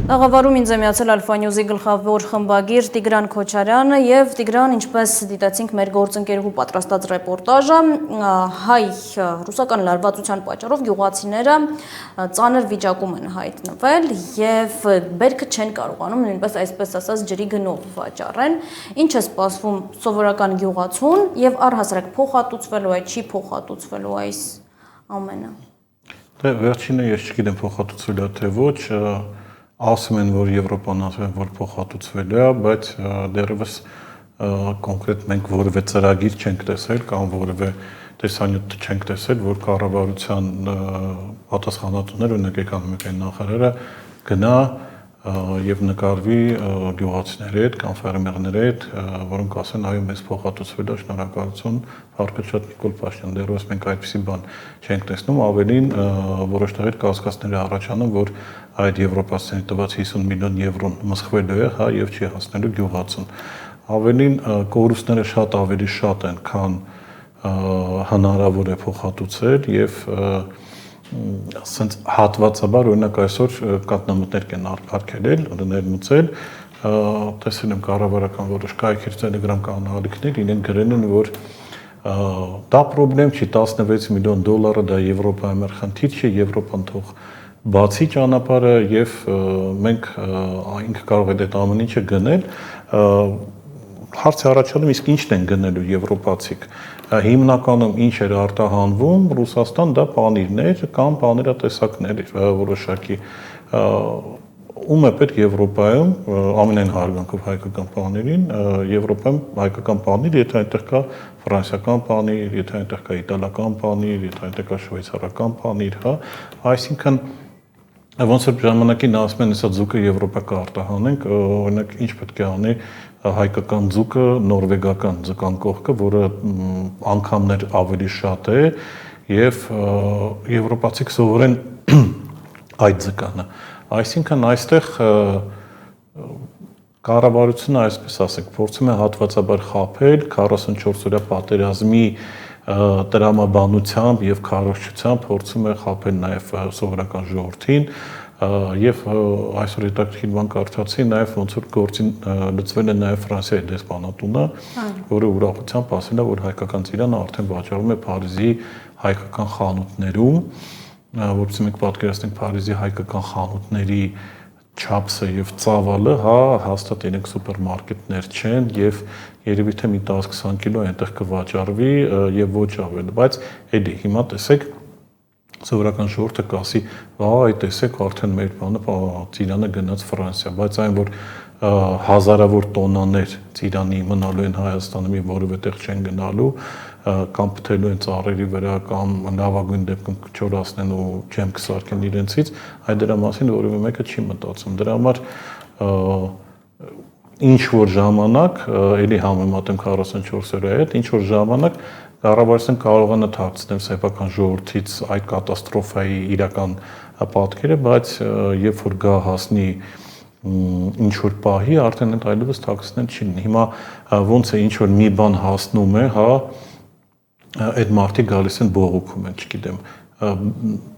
Աղավարում ինձ է միացել Alpha News-ի գլխավոր խմբագիր Տիգրան Քոչարյանը եւ Տիգրան, ինչպես դիտեցինք մեր գործընկերուհու պատրաստած ռեպորտաժը, հայ-ռուսական լարվածության պատճառով գյուղացիները ծանր վիճակում են հայտնվել եւ բերքը չեն կարողանում նույնպես այսպես ասած ջրի գնով վաճառեն։ Ինչ է սպասվում սովորական գյուղացուն եւ առհասարակ փոխհատուցվելու է, չի փոխհատուցվելու այս ամենը։ Դե վերջինը ես չգիտեմ փոխհատուցվելու է թե ոչ, ասում են, որ Եվրոպան ասում են, որ փոխհատուցվել է, բայց դեռևս կոնկրետ մենք որևէ ծրագիր չենք տեսել կամ որևէ տեսանյութ չենք տեսել, որ կառավարության պատասխանատուները, օրինակ էկոնոմիկայի նախարարը գնա եւ նկարվի գյուղացիների հետ կամ ֆերմերների հետ, որոնք ասեն, այո, մեզ փոխհատուցվել է, շնորհակալություն, Փառքեշատ Նիկոլ Փաշինյան, դեռևս մենք այդպիսի բան չենք տեսնում, ավելին որոշ տեղեր կասկածներ առաջանում, որ այդ եվրոպացիների տված 50 միլիոն եվրոն մսխվել է, հա, եւ չի հասնելու գյուղացուն։ Ավելին կորուստները շատ ավելի շատ են, քան հնարավոր է փոխհատուցել եւ ասենց հատվածաբար օրինակ այսօր կատնամուտներ կեն արգելել, ներմուծել, տեսել եմ կառավարական որոշ կայքեր Telegram կանալիքներ, իրենք գրել են, որ դա խնդրեմ չի, 16 միլիոն դոլարը դա Եվրոպայի մեր խնդիր չի, Եվրոպան թող բացի ճանապարհը եւ մենք ինքը կարող է այդ ամեն ինչը գնել, հարցը առաջանում իսկ ինչն են գնելու եվրոպացիք, հիմնականում ինչ էր արտահանվում, Ռուսաստան դա պանիրներ կամ պանիրատեսակներ որոշակի, ում է պետք Եվրոպայում ամենայն հարգանքով հայկական պանիրին, Եվրոպայում հայկական պանիր, եթե այնտեղ կա ֆրանսիական պանիր, եթե այնտեղ կա իտալական պանիր, եթե այնտեղ կա շվեյցարական պանիր, հա, այսինքն ոնց որ ժամանակին ասում են, հեսա ձուկը Եվրոպա կարտահանենք, օրինակ ինչ պետք է անի հայկական ձուկը, նորվեգական ձկան կողքը, որը անգամներ ավելի շատ է եւ եվրոպացիք սովորեն այդ ձկանը։ Այսինքն այստեղ կառավարությունը, այսպես ասենք, փորձում է հատվածաբար խաբել 44 օրյա պատերազմի տրամաբանությամբ եւ քարոզչությամբ փորձում է խաբել նաեւ սովորական ժողովրդին եւ այսօր հետաքրքիր բան կարդացի նաեւ ոնց որ գործին լծվել է նաեւ Ֆրանսիայի դեսպանատունը, որը ուրախությամբ ասել է, որ հայկական ծիրանը արդեն վաճառվում է Փարիզի հայկական խանութներում, որովհետեւ մենք պատկերացնենք Փարիզի հայկական խանութների չափսը եւ ծավալը, հա, հաստատ իրենք սուպերմարկետներ չեն եւ երևի թե մի 10-20 կիլո այնտեղ կվաճառվի եւ ոչ ավել, բայց էլի հիմա տեսեք սովորական ժողովուրդը կասի, այ տեսեք արդեն մեր բանը ծիրանը գնաց Ֆրանսիա, բայց այն որ հազարավոր տոննաներ ծիրանի մնալու են Հայաստանում եւ որևէ տեղ չեն գնալու կամ փթելու են ծառերի վրա կամ լավագույն դեպքում չորացնեն ու չեմ կսարքեն իրենցից, այդ դրա մասին որևէ մեկը չի մտածում։ Դրա համար ինչ որ ժամանակ, էլի համեմատեմ 44 օրյա հետ, ինչ որ ժամանակ կառավարությունը կարողանա թաքցնել սեփական ժողովրդից այդ կատաստրոֆայի իրական պատկերը, բայց երբ որ գա հասնի ինչ որ պահի, արդեն այդ այլևս թաքցնել չի լինի։ Հիմա ոնց է ինչ որ մի բան հասնում է, հա, այդ մարդիկ գալիս են բողոքում են, չգիտեմ,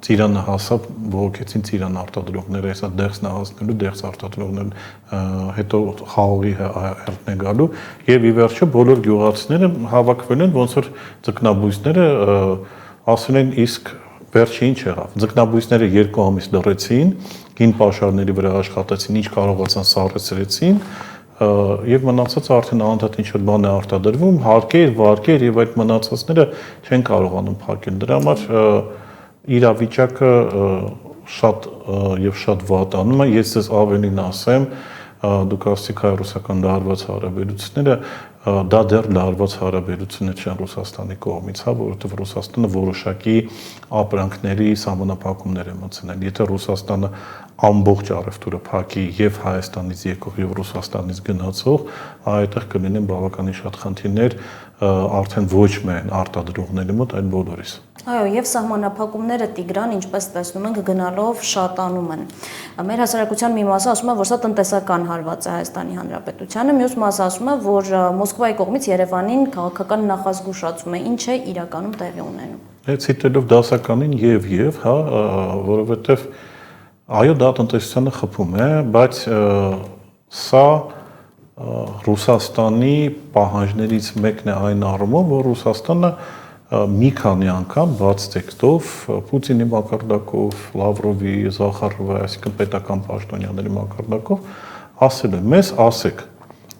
ծիրանը հասավ, բողոքեցին ծիրան արտադրողները, հեսա դեղսն հասնելու, դեղս արտադրողները, հետո խաղողի հերթն է գալու եւ ի վերջո բոլոր գյուղացիները հավաքվել են, ոնց որ ձկնաբույսները ասել են իսկ վերջը ինչ եղավ։ Ձկնաբույսները 2 ամիս լռեցին, գին պաշարների վրա աշխատեցին, ինչ կարողացան սառեցրեցին եւ մնացած արդեն անդադ ինչ որ բան է արտադրվում, հարկեր, վարկեր եւ այդ մնացածները չեն կարողանում փակել։ Դրա համար իրավիճակը շատ եւ շատ վատանում է։ Ես ձեզ ավելին ասեմ, դուք ասացիք հայ-ռուսական լարված հարաբերությունները, դա դեռ լարված հարաբերություններ չեն Ռուսաստանի կողմից, հա, որովհետեւ Ռուսաստանը որոշակի ապրանքների սահմանափակումներ է մտցնել։ Եթե Ռուսաստանը ամբողջ առևտուրը փակի եւ Հայաստանից եկող եւ Ռուսաստանից գնացող, այդտեղ կլինեն բավականին շատ խնդիրներ արդեն ոչ միայն արտադրողների մոտ, այլ բոլորիս։ Այո, եւ սահմանափակումները Տիգրան, ինչպես տեսնում ենք, գնալով շատանում են։ Մեր հասարակության մի մասը ասում է, որ սա տնտեսական հարված է Հայաստանի Հանրապետությանը, մյուս մասը ասում է, որ Մոսկվայի կողմից Երևանին քաղաքական նախազգուշացում է, ինչ է իրականում տեղի ունենում։ Ցիտելով դասականին եւ, հա, որովհետեւ Այո, դա տնտեսությանը խփում է, բայց սա Ռուսաստանի պահանջներից մեկն է այն առումով, որ Ռուսաստանը մի քանի անգամ բաց տեքստով Պուտինի մակարդակով, Լավրովի, Զախարովի, այսինքն պետական պաշտոնյաների մակարդակով ասել է. «Մեզ ասեք,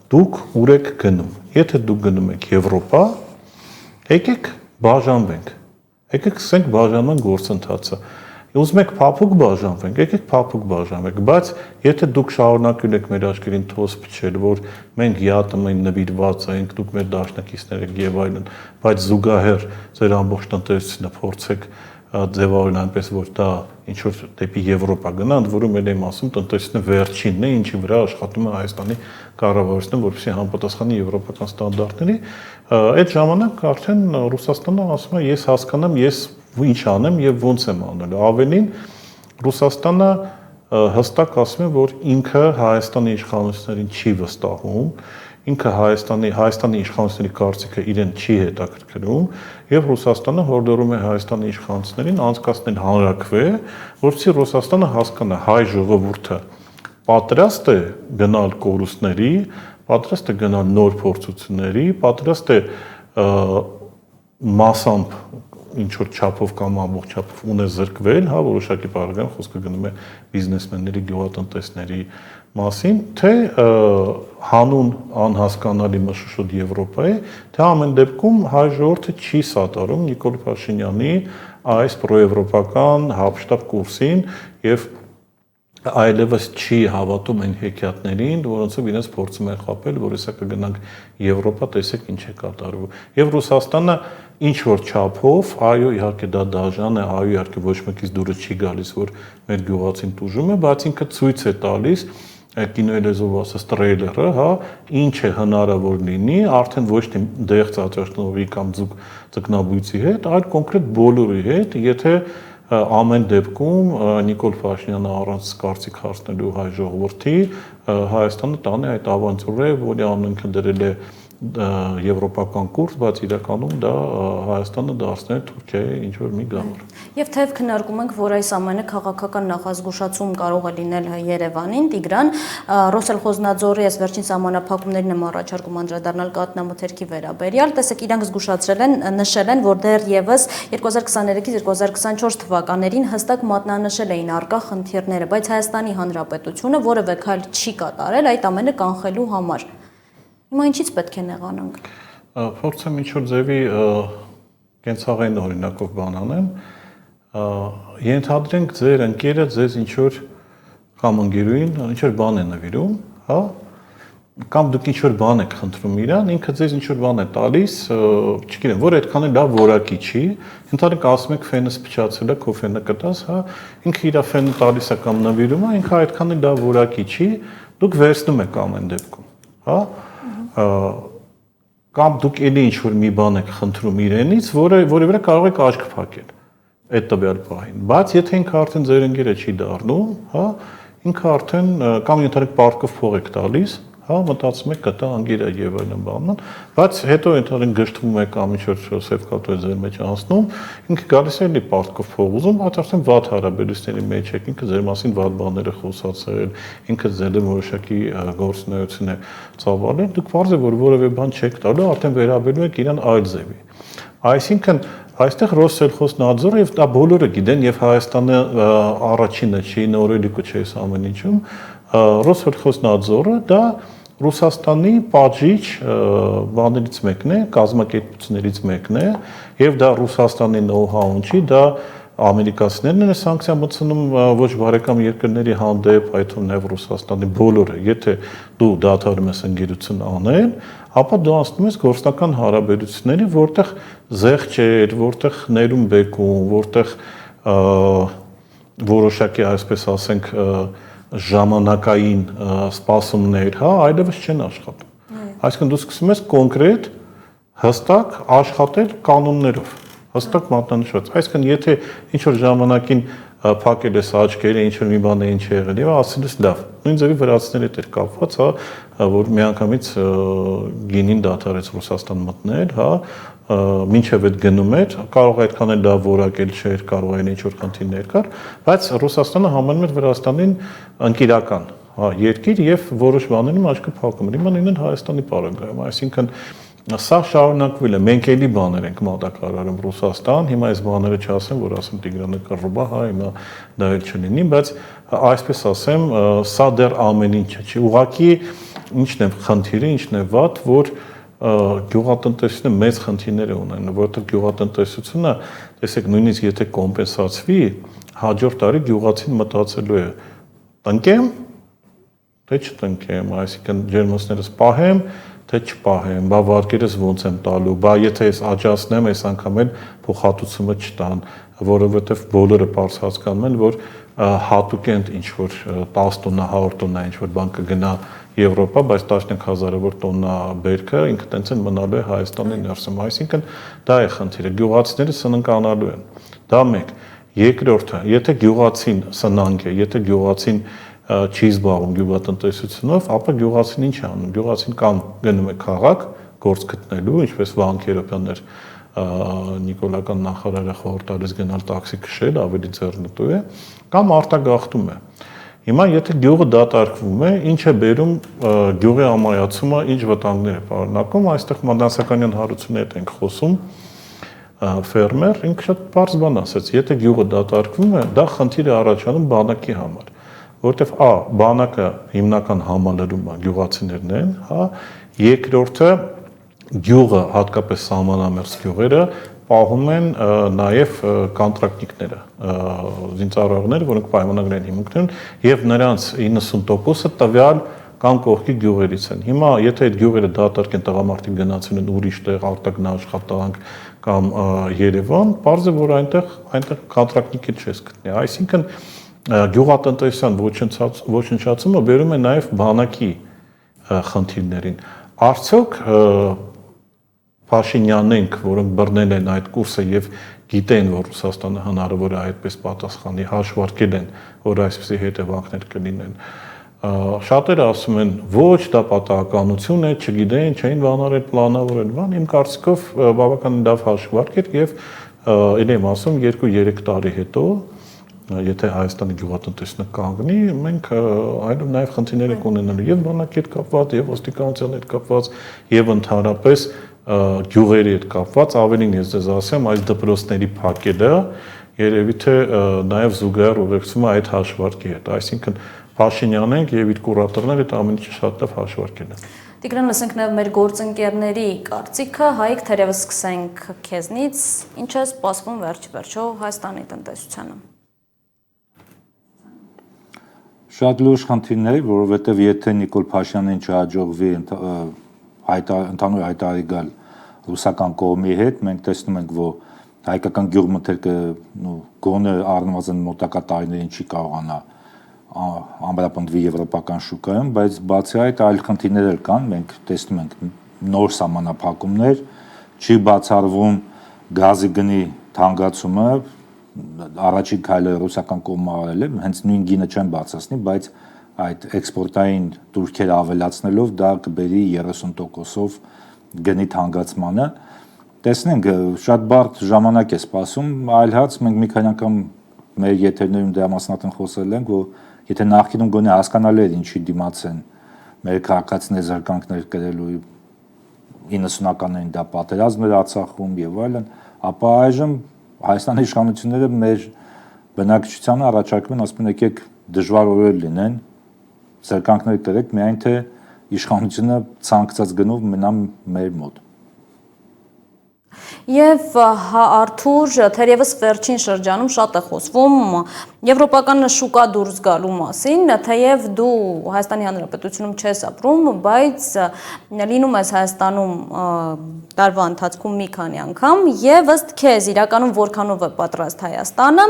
դուք ուր եք գնում։ Եթե դուք գնում եք Եվրոպա, եկեք բաժանվենք։ Եկեք սկսենք բաժանման գործընթացը։ Ուզում եք փափուկ բաժանվենք, եկեք փափուկ բաժանվենք, բայց եթե դուք շարունակում եք մեր աչքերին թոս փչել, որ մենք ԵԱՏՄ-ին նվիրված ենք, դուք մեր դաշնակիցներ եք եւ այլն, բայց զուգահեռ ձեր ամբողջ տնտեսությունը փորձեք ձևավորել այնպես, որ դա ինչ որ դեպի Եվրոպա գնա, ընդ որում էլ եմ ասում, տնտեսությունը վերջինն է, ինչի վրա աշխատում է Հայաստանի կառավարությունը, որպեսզի համապատասխանի եվրոպական ստանդարտների, այդ ժամանակ արդեն Ռուսաստանը ասում է, ես հասկանամ, ես ինչ անեմ եւ ոնց եմ անելու։ Ավելին Ռուսաստանը հստակ ասում է, որ ինքը Հայաստանի իշխանություններին չի վստահում, ինքը Հայաստանի իշխանությունների կարծիքը իրեն չի հետաքրքրում եւ Ռուսաստանը հորդորում է Հայաստանի իշխանություններին անցկացնել հանրաքվե, որովհետեւ Ռուսաստանը հասկանա հայ ժողովուրդը պատրաստ է գնալ կորուստների, պատրաստ է գնալ նոր փորձությունների, պատրաստ է մասամբ ինչ որ չափով կամ ամբողջ չափով ունես զրկվել, հա, որոշակի բառերով խոսքը գնում է բիզնեսմենների, գյուղատնտեսների մասին, թե հանուն անհասկանալի մշուշոտ Եվրոպայի, թե ամեն դեպքում հայ ժողովուրդը չի սատարում Նիկոլ Փաշինյանի այս պրոեվրոպական հապշտապ կուրսին եւ այլևս չի հավատում այն հեքիաթներին, որոնցով իրենց փորձում են խաբել, որ հեսա կգնանք Եվրոպա, տեսեք ինչ է կատարվում։ Եվ Ռուսաստանը ինչ որ չափով, այո, իհարկե դա դաժան է, այո, իհարկե ոչ մեկից դուրս չի գալիս, որ մեր գյուղացին տուժում է, բայց ինքը ցույց է տալիս կինոյի լեզվով ասած տրեյլերը, հա, ինչ է հնարավոր լինի, արդեն ոչ թե դեղ ծածկողի կամ ձկնաբույծի հետ, այլ կոնկրետ բոլորի հետ, եթե ամեն դեպքում Նիկոլ Փաշինյանը առանց կարծիք հարցնելու հայ ժողովրդի Հայաստանը տանի այդ ավանտյուրը, որի անունքը դրել է եվրոպական կուրս, բայց իրականում դա Հայաստանը դարձնել Թուրքիայի ինչ որ մի գաղափար։ Եվ թեև քննարկում ենք, որ այս ամենը քաղաքական նախազգուշացում կարող է լինել Երևանին, Տիգրան, Ռոսելխոզնաձորի այս վերջին սահմանափակումներին եմ առաջարկում անդրադառնալ կատնամթերքի վերաբերյալ, տեսեք, իրանք զգուշացրել են, նշել են, որ դեռևս 2023-2024 թվականներին հստակ մատնանշել էին առկա խնդիրները, բայց Հայաստանի Հանրապետությունը որևէ քայլ չի կատարել այդ ամենը կանխելու համար։ Հիմա ինչից պետք է նեղանանք։ Փորձեմ ինչ որ ձևի կենցաղային օրինակով բան անեմ, ենթադրենք ձեր ընկերը ձեզ ինչ որ կամ ընկերուին ինչ որ բան է նվիրում, հա, կամ դուք ինչ որ բան եք խնդրում իրան, ինքը ձեզ ինչ որ բան է տալիս, չգիտեմ, որ այդքան էլ լավ որակի չի, ընդհանրապես ասում եք ֆենս փչացել է, քո ֆենը կտաս, հա, ինքը իր ֆենը տալիս է կամ նվիրում է, ինքը այդքան էլ լավ որակի չի, դուք վերցնում եք ամեն դեպքում, հա, կամ դուք էլի ինչ որ մի բան եք խնդրում իրենից, որի վրա կարող եք աչք փակել այդ տվյալ պահին, բայց եթե ինքը արդեն ձեր ընկերը չի դառնում, հա, ինքը արդեն կամ ենթադրենք պարկով փող եք տալիս, հա, մտածում եք կտա անգիրա եւ այլն բանն, բայց հետո ենթադրենք գժտվում եք կամ ինչ որ սև կատու է ձեր մեջ անցնում, ինքը գալիս է էլի պարկով փող ուզում, բայց արդեն վատ հարաբերությունների մեջ եք, ինքը ձեր մասին վատ բաներ է խոսացել, ինքը ձեր որոշակի գործունեություն է ծավալել, դուք բարձր է որ որևէ բան չեք տալու, արդեն վերաբերում եք իրան այլ ձևի։ Այսինքն այստեղ Ռոսելխոզնաձորը եւ դա բոլորը գիտեն եւ Հայաստանը առաջինը չի, նորելիքը չի այս ամեն ինչում, Ռոսելխոզնաձորը դա Ռուսաստանի պատժիչ բաներից մեկն է, կազմակերպություններից մեկն է եւ դա Ռուսաստանի know-how-ն չի, դա ամերիկացիներն են սանկցիա մտցնում ոչ բարեկամ երկրների հանդեպ, այդ թվում նաեւ Ռուսաստանի բոլորը, եթե դու դադարում ես ընկերություն անել, ապա դու անցնում ես գործնական հարաբերությունների, որտեղ զեղչեր, որտեղ ներում բեկում, որտեղ որոշակի, այսպես ասենք, ժամանակային սպասումներ, հա, այլևս չեն աշխատում։ Այսինքն դու սկսում ես կոնկրետ հստակ աշխատել կանոններով, հստակ մատնանշված։ Այսինքն եթե ինչ որ ժամանակին փակել ես աչքերը, ինչ որ մի բան է ինչ եղել, եւ ասել ես լավ։ Նույն ձևի վրացիների հետ էր կապված, հա, որ միանգամից գինին դադարեց Ռուսաստան մտնել, հա, մինչև այդ գնում էր, կարող է այդքան էլ լավ որակել չէր, կարող է ինչ-որ խնդիրներ կար, բայց Ռուսաստանը համարում էր Վրաստանին անկիրական երկիր եւ որոշ բաներում աչքը փակում էր։ Հիմա նույնն Հայաստանի պարագայում, այսինքն սա շարունակվել է, մենք էլի բաներ ենք մատակարարում Ռուսաստան, հիմա այս բաները չասեմ, որ ասեմ Տիգրանը կռվա, հա, հիմա դա էլ չլինի, բայց այսպես ասեմ, սա դեռ ամեն ինչը չի։ Ուղղակի ինչն է խնդիրը, ինչն է վատ, որ գյուղատնտեսությունը մեծ խնդիրներ է ունենում, որովհետև գյուղատնտեսությունը, տեսեք, նույնիսկ եթե կոմպենսացվի, հաջորդ տարի գյուղացին մտածելու է. տնկեմ, թե չտնկեմ, այսինքն ջերմոցներս պահեմ, թե չպահեմ, բա վարկերս ոնց եմ տալու, բա եթե ես աճացնեմ, այս անգամ էլ փոխհատուցումը չտան, որովհետև բոլորը պարզ հասկանում են, որ հատուկ են ինչ որ 10 տոննա, 100 տոննա ինչ որ բան կգնա Եվրոպա, բայց 15,000-ավոր տոննա բերքը ինքը տենց են մնալու է Հայաստանի ներսում, այսինքն դա է խնդիրը, գյուղացիները սննկանալու են, դա մեկ, երկրորդը, եթե գյուղացին սնանկ է, եթե գյուղացին չի զբաղվում գյուղատնտեսությունով, ապա գյուղացին ինչ է անում, գյուղացին կամ գնում է քաղաք գործ գտնելու, ինչպես Վահան Քերոբյանն էր Նիկոլական նախարարը խորհրդարից գնալ տաքսի քշել, ավելի ձեռնտու է, կամ արտագաղթում է։ Հիմա եթե գյուղը դատարկվում է, ինչ է բերում գյուղի ամայացումը, ինչ վտանգներ է պարունակում, այստեղ Մանդասականյան հարությունների հետ ենք խոսում, ֆերմեր, ինքը շատ պարզ բան ասաց, եթե գյուղը դատարկվում է, դա խնդիր է առաջանում բանակի համար, որովհետև բանակը հիմնական համալրում է գյուղացիներն են, հա, երկրորդը գյուղը, հատկապես սահմանամերձ գյուղերը պահում են նաև կոնտրակտիկները, զինծառայողները, որոնք պայմանագրեր են հիմնադրում, եւ նրանց 90%-ը տվյալ կամ կողքի գյուղերից են։ Հիմա եթե այդ գյուղերը դատարկեն, տղամարդիկ գնացին են ուրիշ տեղ, արտագնա աշխատանք կամ Երևան, պարզ է, որ այնտեղ կոնտրակտիկի չես գտնի։ Այսինքն գյուղատնտեսության ոչնչացումը բերում է նաև բանակի խնդիրներին։ Արդյոք Փաշինյանենք, որոնք բռնել են այդ կուրսը եւ գիտեն, որ Ռուսաստանը հնարավոր է այդպես պատասխանի, հաշվարկել են, որ այսպիսի հետևանքներ կլինեն։ Շատերը ասում են, ոչ, դա պատահականություն է, չգիտեն, չէին բանարել, պլանավորել, բան, իմ կարծիքով բավականին լավ հաշվարկ էր եւ ել եմ ասում 2-3 տարի հետո եթե Հայաստանի գյուղատնտեսությունը կանգնի, մենք այլում նաև խնդիրներ ենք ունենալու եւ բանակի հետ կապված, եւ ոստիկանության հետ կապված, եւ ընդհանրապես գյուղերի հետ կապված, ավելին ես ձեզ ասեմ, այս դպրոցների փակելը երևի թե նաև զուգահեռ ուղեկցվում է այդ հաշվարկի հետ, այսինքն Փաշինյանն եւ իր կուրատորները այդ ամեն ինչը շատ լավ հաշվարկել են։ Տիգրան, լսենք նաև մեր գործընկերների կարծիքը, Հայկ, թերևս սկսենք քեզնից, ինչ է սպասվում վերջ-վերջո Հայաստանի տնտեսությանը։ Շատ լուրջ խնդիրներ, որովհետև եթե Նիկոլ Փաշինյանին չհաջողվի ընդհանուր հայտարարի գալ ռուսական կողմի հետ, մենք տեսնում ենք, որ հայկական գյուղմթերքը գոնե առնվազն մոտակա տարիներին չի կարողանա ամրապնդվի եվրոպական շուկայում, բայց բացի այդ այլ խնդիրներ էլ կան, մենք տեսնում ենք նոր սահմանափակումներ, չի բացառվում գազի գնի թանկացումը, առաջին քայլը ռուսական կողմը արել է, հենց նույն գինը չեն բացացնի, բայց այդ էքսպորտային турքերը ավելացնելով դա կբերի 30%-ով գնի թանկացմանը։ Տեսնենք, շատ բարդ ժամանակ է սպասում, այլ հաց մենք մի քանի անգամ մեր եթերներում դրա մասնատեն խոսել ենք, որ եթե նախկինում գոնե հասկանալի էր ինչի դիմաց են մեր քաղաքացիներ զրկանքներ կրելու 90-ականներին դա պատերազմ էր Արցախում եւ այլն, ապա այժմ Հայաստանի իշխանությունները մեր բնակչությանը առաջարկում են, ասում են եկեք դժվար օրեր լինեն, զրկանքներ կրեք, միայն թե իշխանությունը ցանկացած գնով մնա մեր մոտ։ Եվ Արթուր, թերևս վերջին շրջանում շատ է խոսվում եվրոպական շուկա դուրս գալու մասին, թեև դու Հայաստանի Հանրապետությունում չես ապրում, բայց լինում ես Հայաստանում տարվա ընթացքում մի քանի անգամ եւ ըստ քեզ իրականում որքանով է պատրաստ Հայաստանը,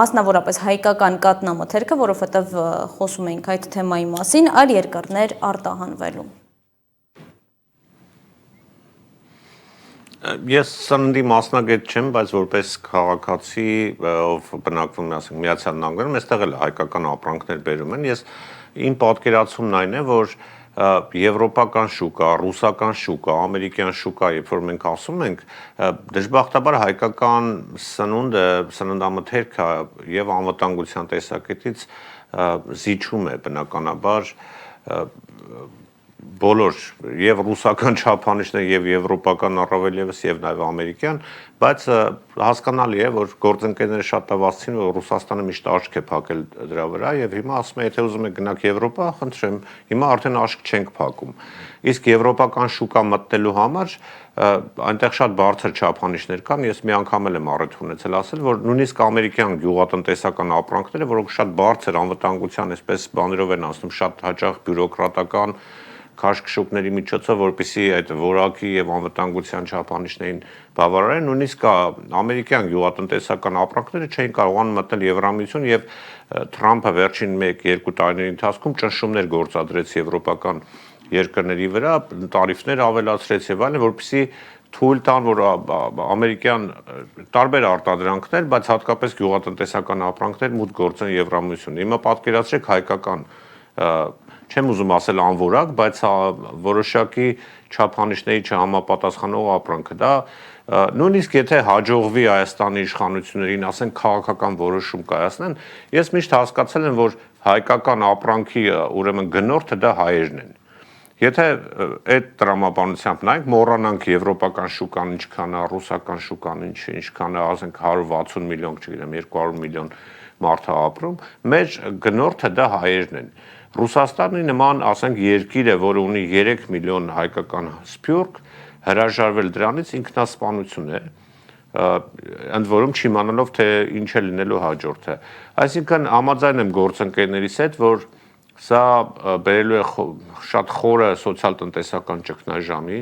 մասնավորապես հայկական կատնամթերքը, որովհետեւ խոսում էինք այդ թեմայի մասին, այլ երկրներ արտահանվելու։ Ես սննդի մասնագետ չեմ, բայց որպես քաղաքացի, ով բնակվում է, ասենք, Միացյալ Նահանգներում, այստեղ էլ հայկական ապրանքներ բերում են։ Իմ պատկերացումն այն է, որ եվրոպական շուկա, ռուսական շուկա, ամերիկյան շուկա, երբ որ մենք ասում ենք, դժբախտաբար հայկական սնունդը, սննդամթերքը եւ անվտանգության տեսակետից զիջում է բնականաբար բոլոր եւ ռուսական չափանիշներ եւ եվրոպական առավել եւս եւ նաեւ ամերիկյան, բայց հասկանալի է, որ գործընկերները շատ լավացին, որ Ռուսաստանը միշտ աշկ է փակել դրա վրա եւ հիմա ասում է, եթե ուզում եք գնաք Եվրոպա, խնդրեմ, հիմա արդեն աշկ չենք փակում։ Իսկ եվրոպական շուկա մտնելու համար այնտեղ շատ բարձր չափանիշներ կան, ես մի անգամ եմ առիթ ունեցել ասել, որ նույնիսկ ամերիկյան գյուղատնտեսական ապրանքները, որոնք շատ բարձր անվտանգության, այսպես բաներով են ասում, շատ հաճախ բյուրոկրատական քաշքշուկների միջոցով, որպեսզի այդ որակի եւ անվտանգության չափանիշներին բավարարեն, նույնիսկ ամերիկյան գյուղատնտեսական ապրանքները չէին կարողանում մտնել Եվրամիություն եւ Թրամփը վերջին 1-2 տարիների ընթացքում ճնշումներ գործադրեց եվրոպական երկրների վրա, տարիֆներ ավելացրեց եւ այլն, որպեսզի թույլ տան, որ ամերիկյան տարբեր արտադրանքներ, բայց հատկապես գյուղատնտեսական ապրանքներ մուտք գործեն Եվրամիություն։ Հիմա պատկերացրեք հայկական չեմ ուզում ասել անորակ, բայց որոշակի չափանիշների չհամապատասխանող ապրանքը դա նույնիսկ եթե հաջողվի Հայաստանի իշխանություններին, ասենք քաղաքական որոշում կայացնեն, ես միշտ հասկացել եմ, որ հայկական ապրանքի ուրեմն գնորդը դա հայերն են։ Եթե այդ տրամաբանությամբ նայենք, մոռանանք եվրոպական շուկան ինչքան է, ռուսական շուկան ինչքան է, ասենք 160 միլիոն, չգիտեմ, 200 միլիոն մարդ է ապրում, մեր գնորդը դա հայերն են։ Ռուսաստանի նման, ասենք, երկիր է, որը ունի 3 միլիոն հայկական սփյուռք, հրաժարվել դրանից ինքնասպանություն է, ընդ որում չիմանալով, թե ինչ է լինելու հաջորդը։ Այսինքն համաձայն եմ գործընկերներիս հետ, որ սա բերելու է շատ խորը սոցիալ-տնտեսական ճգնաժամի։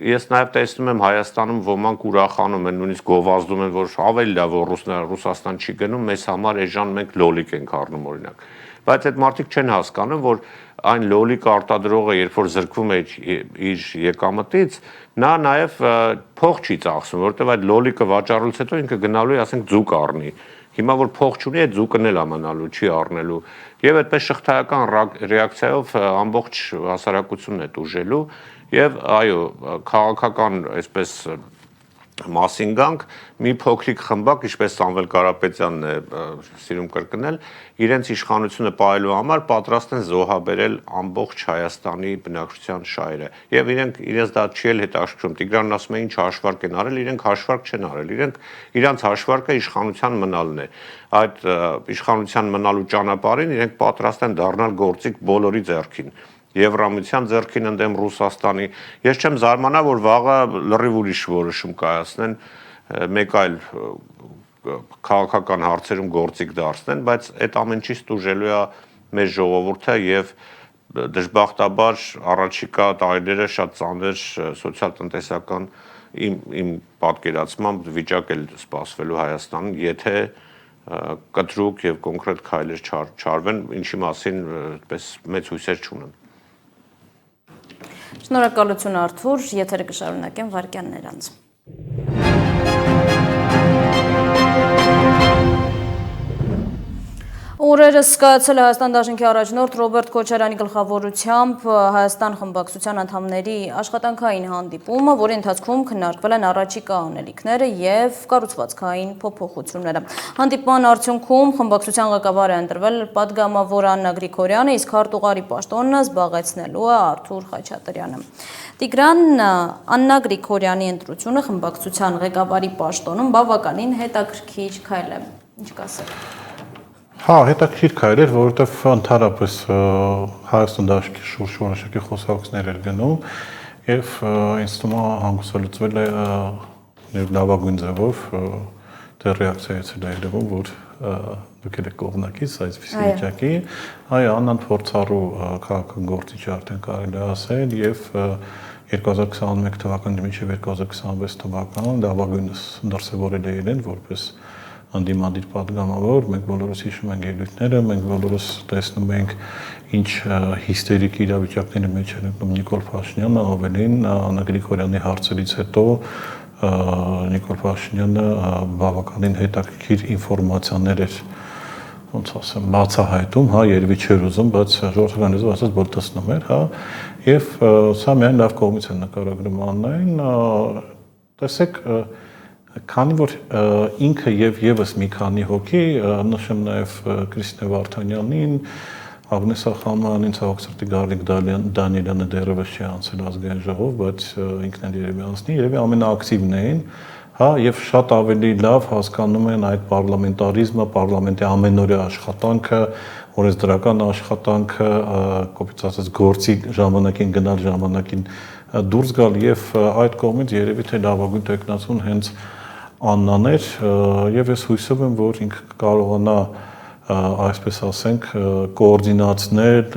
Ես նաև տեսնում եմ Հայաստանում ոմանք ուրախանում են, նույնիսկ գովազդում են, որ ավելի լավ որ Ռուսաստան չի գնում, մեզ համար էժան մենք լոլիկ ենք առնում օրինակ։ Բայց այդ մարդիկ չեն հասկանում, որ այն լոլիկ արտադրողը, երբ որ զրկվում է իր եկամտից, նա նաև փող չի ծախսում, որովհետև այդ լոլիկը վաճառելուց հետո ինքը գնալու է, ասենք, ձուկ առնի։ Հիմա որ փող չունի, այդ ձուկն էլ ամանալու, չի առնելու։ Եվ այդպես շղթայական ռեակցիայով ամբողջ հասարակությունն է տուժելու եւ այո, քաղաքական այսպես մասին գանք մի փոքրիկ խմբակ, ինչպես Սամվել Կարապետյանն է սիրում կրկնել, իրենց իշխանությունը պահելու համար պատրաստ են զոհաբերել ամբողջ Հայաստանի բնակչության շահերը։ Եվ իրենց դա չի էլ հետաքրքրում։ Տիգրանն ասում է, ինչ հաշվարկ են արել, իրենք հաշվարկ չեն արել, իրանց հաշվարկը իշխանության մնալն է։ Այդ իշխանության մնալու ճանապարհին իրենք պատրաստ են դառնալ գործիք բոլորի ձեռքին։ Եվրամիության ձեռքին ընդդեմ Ռուսաստանի։ Ես չեմ զարմանա, որ վաղը լրիվ ուրիշ որոշում կայացնեն, մեկ այլ քաղաքական հարցերում գործիք դարձնեն, բայց այդ ամեն ինչից տուժելու է մեր ժողովուրդը եւ դժբախտաբար առաջիկա տարիները շատ ծանր սոցիալ-տնտեսական իմ պատկերացմամբ վիճակ էլ սպասվելու Հայաստանում, եթե կտրուկ եւ կոնկրետ քայլեր չարվեն, ինչի մասին այդպես մեծ հույսեր չունեմ։ Շնորհակալություն Արթուր, եթերը կշարունակեմ վարքյաններ անց։ Օրերս կայացել է Հայաստան դաշինքի առաջնորդ Ռոբերտ Քոչարյանի գլխավորությամբ Հայաստան խմբակցության անդամների աշխատանքային հանդիպումը, որի ընթացքում քննարկվել են առաջիկա անելիքները եւ կառուցվածքային փոփոխությունները։ Հանդիպման արդյունքում խմբակցության ղեկավար է ընտրվել պատգամավոր Աննա Գրիգորյանը, իսկ քարտուղարի պաշտոնը զբաղեցնելու է Արթուր Խաչատրյանը։ Տիգրան, Աննա Գրիգորյանի ընտրությունը խմբակցության ղեկավարի պաշտոնում բավականին հետաքրքիր քայլ է։ Ինչ կասեք։ Հա, հետաքրքիր քայլ էր, որովհետև ընդհանրապես Հայաստան դաշինքի շուրջ որոշակի խոսակցներ էր գնում եւ ինձ թվում է հանգուցալուծվել է լավագույն ձևով դեռ ռեակցիայից է երևում, որ դուք եք կողմնակից այսպիսի վիճակի։ Այո, Աննան փորձառու քաղաքական գործիչ արդեն կարելի է ասել եւ 2021 թվականից մինչև 2026 թվական լավագույնս դրսևորել է իրեն որպես անդիմադիր պատգամավոր, մենք բոլորս հիշում ենք ելույթները, մենք բոլորս տեսնում ենք ինչ հիստերիկ իրավիճակների մեջ է ընկնում Նիկոլ Փաշինյանը, ավելին Աննա Գրիգորյանի հարցերից հետո Նիկոլ Փաշինյանը բավականին հետաքրքիր ինֆորմացիաներ էր ոնց ասեմ, բացահայտում, հա, երևի չէր ուզում, բայց ժողովրդական լեզվով ասած որ տեսնում էր, հա, եւ սա միայն լավ կողմից է նկարագրում Աննային, տեսեք, քանի որ ինքը եւ եւս մի քանի հոգի, նշեմ նաեւ Կրիստինե Վարդանյանին, Ագնես Ախամանին, ցավոք սրտի Գարլիկ Դանիելյանը դեռևս չի անցել ազգային ժողով, բայց ինքն էլ երևի անցնի, երևի ամենաակտիվն էին, հա, եւ շատ ավելի լավ հասկանում են այդ պարլամենտարիզմը, պարլամենտի ամենօրյա աշխատանքը, օրենսդրական աշխատանքը, կոպիտ ասած գործի ժամանակին գնալ, ժամանակին դուրս գալ եւ այդ կողմից երևի թե լավագույն տեխնացուն հենց Աննան էր եւ ես հույսով եմ, որ ինքը կարողանա այսպես ասենք կոորդինացնել,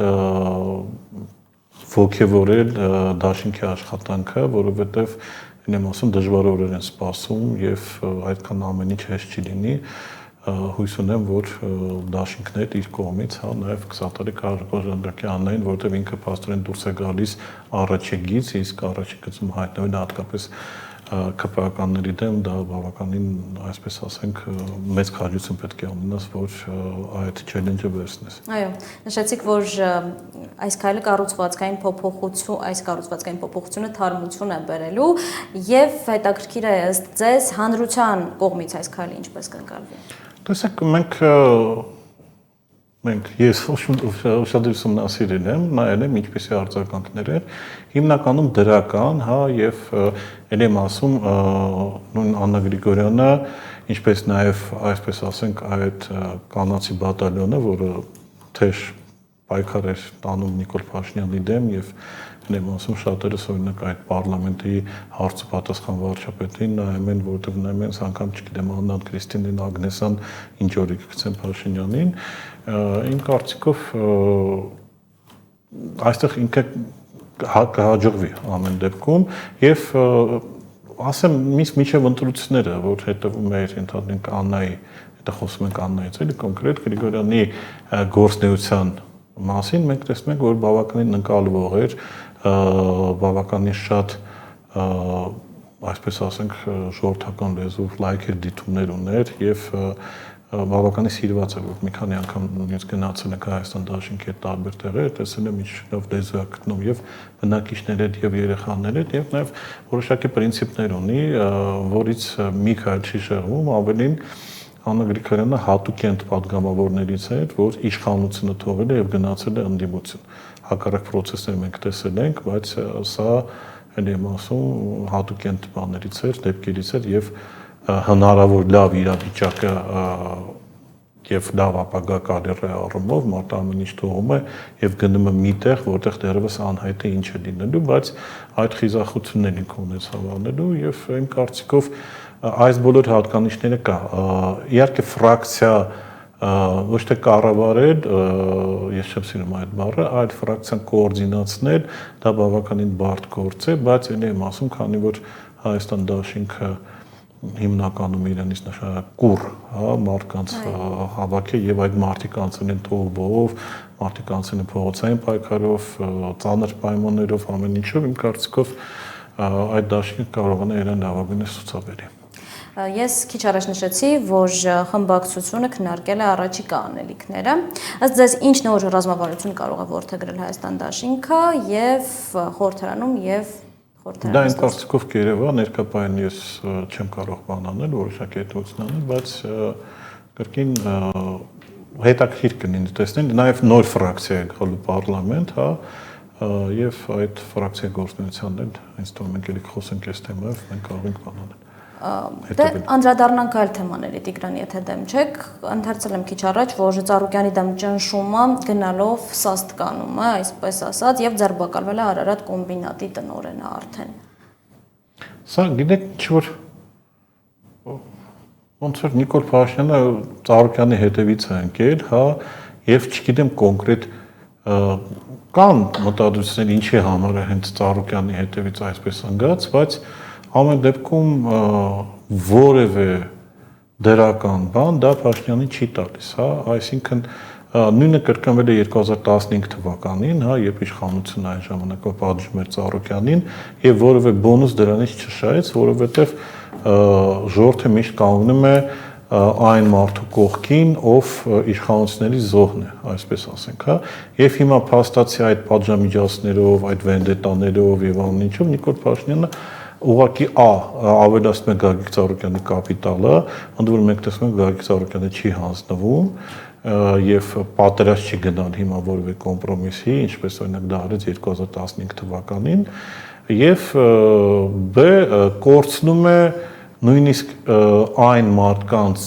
ոգևորել դաշինքի աշխատանքը, որովհետեւ ինեմ ասում դժվար օրեր են սպասում եւ այդքան ամեն ինչ հեշտ չի լինի, հույս ունեմ, որ դաշինքներ իր կողմից, հա, նաեւ 20 տարի Կոժանդակի Աննային, որովհետեւ ինքը փաստորեն դուրս է գալիս առաջիկից, իսկ առաջիկցում հայտնվել հատկապես ԿՊԱ-ականների դեմ դա բավականին, այսպես ասենք, մեծ քաջություն պետք է ունենաս, որ այդ չելենջը վերցնես։ Այո, նշեցիք, որ այս քայլը կառուցվածքային փոփոխությունը թարմություն է բերելու եւ հետաքրքիր է ըստ ձեզ հանրության կողմից այս քայլը ինչպես կընկալվի։ Տեսեք, ես ուշադրություն ուսումնասիրել եմ, նայել եմ ինչպեսի արձագանքներ են, հիմնականում դրական, հա, եւ ել եմ ասում նույն Աննա Գրիգորյանը, ինչպես նաեւ այսպես ասենք այդ կանացի բատալյոնը, որը թեժ պայքար էր տանում Նիկոլ Փաշինյանի դեմ եւ ել եմ ասում շատերս օրինակ այդ պարլամենտի հարց ու պատասխան վարչապետին նայում են, որովհետեւ նայում են անգամ չգիտեմ Աննան, Կրիստինեն, Ագնեսան ինչ օրի կգցեն Փաշինյանին, իմ կարծիքով այստեղ ինքը կհաջողվի ամեն դեպքում եւ ասեմ մինչեւ ընտրությունները, որ հետևում է ընդհանրենք Աննայի, հետո խոսում ենք Աննայից, էլի կոնկրետ Գրիգորյանի գործնեության մասին մենք տեսնում ենք, որ բավականին ընկալվող էր, բավականին շատ այսպես ասենք ժողովրդական լեզվով լայքեր դիտումներ ուներ եւ բավականին սիրված է, որ մի քանի անգամ նույնիսկ գնացել եք Հայաստան դաշինքի հետ տարբեր տեղեր, տեսել եմ ինչ լավ լեզու է գտնում եւ բնակիչներ հետ եւ երեխաներ հետ եւ նաեւ որոշակի պրինցիպներ ունի, որից մի քայլ չի շեղվում, ավելին Աննա Գրիգորյանը հատուկ է պատգամավորներից էր, որ իշխանությունը թողել է եւ գնացել է ընդդիմություն։ Հակառակ process-ներ մենք տեսել ենք, բայց սա ելի եմ ասում հատուկ է բաներից էր, դեպքերից էր եւ հնարավոր լավ իրավիճակը եւ լավ ապագա կարիերայի առումով մարդ ամեն ինչ թողում է եւ գնում է միտեղ, որտեղ դեռևս անհայտ է ինչ է լինելու, բայց այդ խիզախությունն ինքը ունեցավ անելու եւ իմ կարծիքով այս բոլոր հատկանիշները կա։ Իհարկե ֆրակցիա ոչ թե կառավարել, ես չեմ սիրում այդ բառը, այլ ֆրակցիան կոորդինացնել, դա բավականին բարդ գործ է, բայց ելի եմ ասում, քանի որ Հայաստան դաշինքը հիմնականում իրենից նշանակուր, հա, մարդկանց հավաք է եւ այդ մարդիկ անցել են թողբով, մարդիկ անցել են փողոցային պայքարով, ծանր պայմաններով, ամեն ինչով, իմ կարծիքով այդ դաշինքը կարողանա իրեն լավագույնս ցուցաբերի։ Ես քիչ առաջ նշեցի, որ խմբակցությունը քննարկել է առաջիկա անելիքները։ Ըստ ձեզ ինչ նոր ռազմավարություն կարող է որդեգրել Հայաստան դաշինքը եւ խորհրդարանում եւ Դա իմ կարծիքով կերևա, ներկայապայեն ես չեմ կարող բան անել, որոշակի հետևություն անել, բայց կրկին հետաքրքիր կլինի տեսնել, նաեւ նոր ֆրակցիա է գալու պարլամենտ, հա, եւ այդ ֆրակցիայի գործունեությանն էլ ինձ թվում է մենք ելի խոսենք այս թեմայով, մենք կարող ենք բան անել։ Դե անդրադառնանք այլ թեմաների, Տիգրան, եթե դեմ չեք, ընթերցել եմ քիչ առաջ, որ Ծառուկյանի դեմ ճնշումը գնալով սաստկանում է, այսպես ասած, եւ ձերբակալվել է Արարատ կոմբինատի տնօրենը արդեն։ Սա գիտեք, ինչ որ ոնց որ Նիկոլ Փաշինյանը Ծառուկյանի հետևից է ընկել, հա, եւ չգիտեմ կոնկրետ կան մտադրություններ ինչի համար է հենց Ծառուկյանի հետևից այսպես ընկած, բայց ամեն դեպքում որևէ դրական բան դա Փաշինյանին չի տալիս, հա, այսինքն նույնը կրկնվել է 2015 թվականին, հա, երբ իշխանությունը այն ժամանակ պատժում էր Ծառուկյանին եւ որևէ բոնուս դրանից չշահեց, որովհետեւ ժողովուրդը միշտ կանգնում է այն մարդու կողքին, ով իշխանությունների զոհն է, այսպես ասենք, հա։ Եվ հիմա փաստացի այդ պատժամիջոցներով, այդ վենդետաներով եւ ամեն ինչով Նիկոլ Փաշինյանը ուղղակի ավելացնում է Գագիկ Ծառուկյանի կապիտալը, ընդ որում մենք տեսնում ենք Գագիկ Ծառուկյանը չի հանձնվում եւ պատրաստ չի գնալ հիմա որևէ կոմպրոմիսի, ինչպես օրինակ դա արեց 2015 թվականին, եւ բ կորցնում է նույնիսկ այն մարդկանց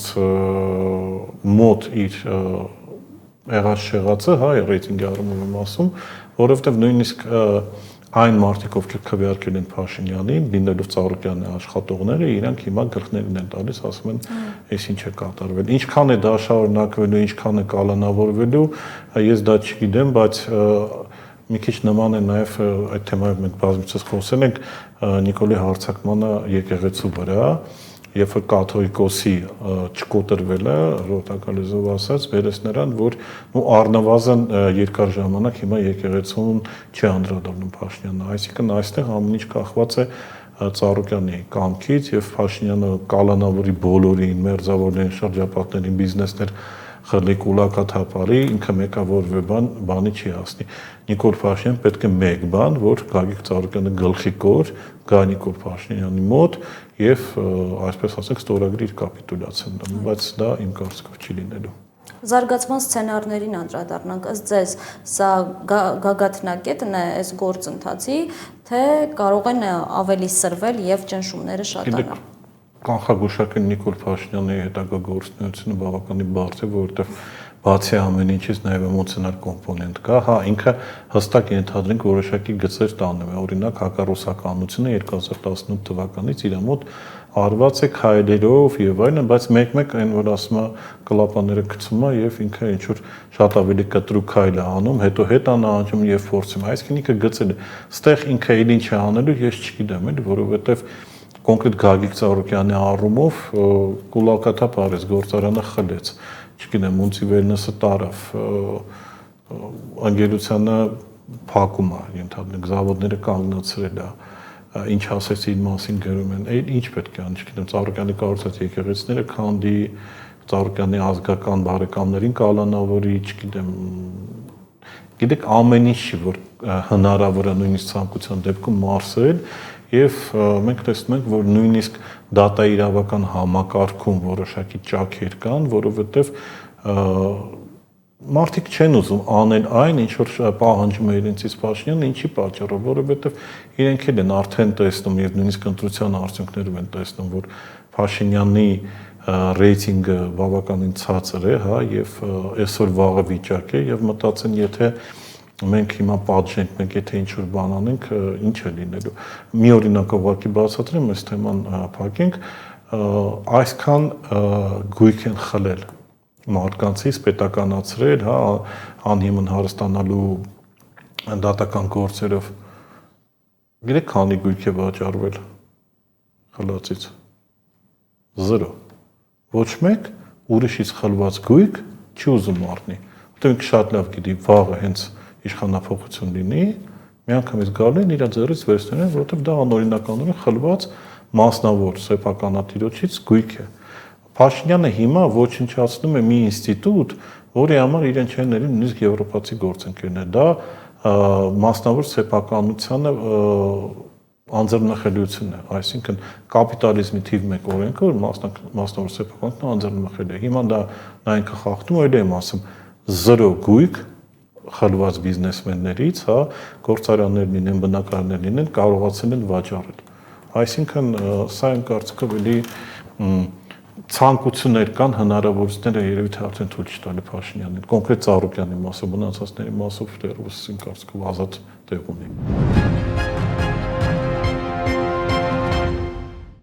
մոտ իր եղած շեղածը, հա, ռեյտինգի առումով եմ ասում, որովհետեւ նույնիսկ այն մարդիկ, ովքեր քվեարկել են Փաշինյանին, լինելով Ծառուկյանի աշխատողները, իրանք հիմա գլխներն են տալիս, ասում են, այս ինչ է կատարվել։ Ինչքան է դա շարունակվելու, ինչքան է կալանավորվելու, ես դա չգիտեմ, բայց մի քիչ նման է նաև այդ թեմայով մենք բազմիցս խոսել ենք Նիկոլի հարձակմանը եկեղեցու վրա, երբ որ կաթողիկոսի չկոտրվելը, ռոտական լեզվով ասած, վերես նրան, որ առնվազն երկար ժամանակ հիմա եկեղեցուն չի անդրադառնում Փաշինյանը, այսինքն այստեղ ամեն ինչ կախված է Ծառուկյանի կամքից եւ Փաշինյանը կալանավորի բոլորին, մերձավորներին, շրջապատներին, բիզնեսներ խլի կուլակաթափարի, ինքը մեկավոր բանի չի հասնի։ Նիկոլ Փաշինյան պետք է մեկ բան, որ Գագիկ Ծառուկյանը գլխի կոր գա Նիկոլ Փաշինյանի մոտ եւ այսպես ասենք ստորագրի իր կապիտուլյացիան, բայց դա իմ կարծիքով չի լինելու։ Զարգացման սցենարներին անդրադառնանք, ըստ ձեզ, սա գագաթնակետն է այս գործընթացի, թե կարող են ավելի սրվել եւ ճնշումները շատանալ։ Կանխագուշակել Նիկոլ Փաշինյանի հետագա գործունեությունը բավականին բարդ է, որովհետև բացի ամեն ինչից նաև էմոցիոնալ կոմպոնենտ կա, հա, ինքը հստակ ենթադրենք որոշակի գծեր տանում է, օրինակ հակառուսականությունը 2018 թվականից իր մոտ արված է քայլերով եւ այլն, բայց մեկ-մեկ այն որ ասում է կլապաները գցում է եւ ինքը ինչ որ շատ ավելի կտրուկ քայլ է անում, հետո հետ անահանջում եւ փորձում, այսինքն ինքը գծել է, ստեղ ինքը էլ ինչ է անելու, ես չգիտեմ, էլի, որովհետեւ կոնկրետ Գագիկ Ծառուկյանի առումով կուլակաթափ արեց, գործարանը խլեց, չգիտեմ, Մունցիվելնեսը տարավ, անգերությանը փակում է, ենթադրենք, զավոդները կանգնացրել է, ինչ ասեց իր մասին գրում են, ինչ պետք է անի, չգիտեմ, Ծառուկյանի կառուցած եկեղեցիները քանդի, Ծառուկյանի ազգական բարեկամներին կալանավորի, չգիտեմ, գիտեք, ամեն ինչ չի, որ հնարավոր է նույնիսկ ցանկության դեպքում մարսել, եւ մենք տեսնում ենք, որ նույնիսկ դատա իրավական համակարգում որոշակի ճաքեր կան, որովհետեւ մարդիկ չեն ուզում անել այն, ինչ որ պահանջում է իրենցից Փաշինյանը, ինչի պատճառով, որովհետեւ իրենք էլ են արդեն տեսնում եւ նույնիսկ ընտրության արդյունքներով են տեսնում, որ Փաշինյանի ռեյտինգը բավականին ցածր է, հա, եւ այսօր վաղը վիճակ է եւ մտածեն, եթե մենք հիմա պատժենք, մենք եթե ինչ-որ բան անենք, ինչ է լինելու։ Մի օրինակ ուղղակի բացատրեմ, այս թեման փակենք, այսքան գույք են խլել մարդկանցից, պետականացրել, հա, անհիմն հարստանալու դատական գործերով։ Գիտեք, քանի գույք է վաճառվել խլածից։ 0։ Ոչ մեկ ուրիշից խլված գույք չի ուզում առնի։ Որտեղ ինքը շատ լավ գիտի, վաղը հենց իշխանափոխություն լինի, միանգամից գալու են իր ձեռից վերցնել, որովհետև դա անօրինականորեն խլված մասնավոր սեփականատիրոջից գույք է։ Փաշինյանը հիմա ոչնչացնում է մի ինստիտուտ, որի համար իրեն չեն ներում նույնիսկ եվրոպացի գործընկերներ։ Դա մասնավոր սեփականությանը անձեռնախելիությունն է, այսինքն կապիտալիզմի թիվ 1 օրենքը, որ մասնավոր սեփականությունը անձեռնախել է։ Հիմա դա ինքը խախտում, այլ եմ ասում 0 գույք խլված բիզնեսմեններից, հա, գործարաններ լինեն, բնակարաններ լինեն, կարողացել են վաճառել։ Այսինքն սա իմ կարծիքով էլի ցանկություններ կան, հնարավորությունները երևի թե արդեն թույլ չտալի Փաշինյանին, կոնկրետ Ծառուկյանի մասով, մնացածների մասով դեռևս իմ կարծիքով ազատ տեղ ունի։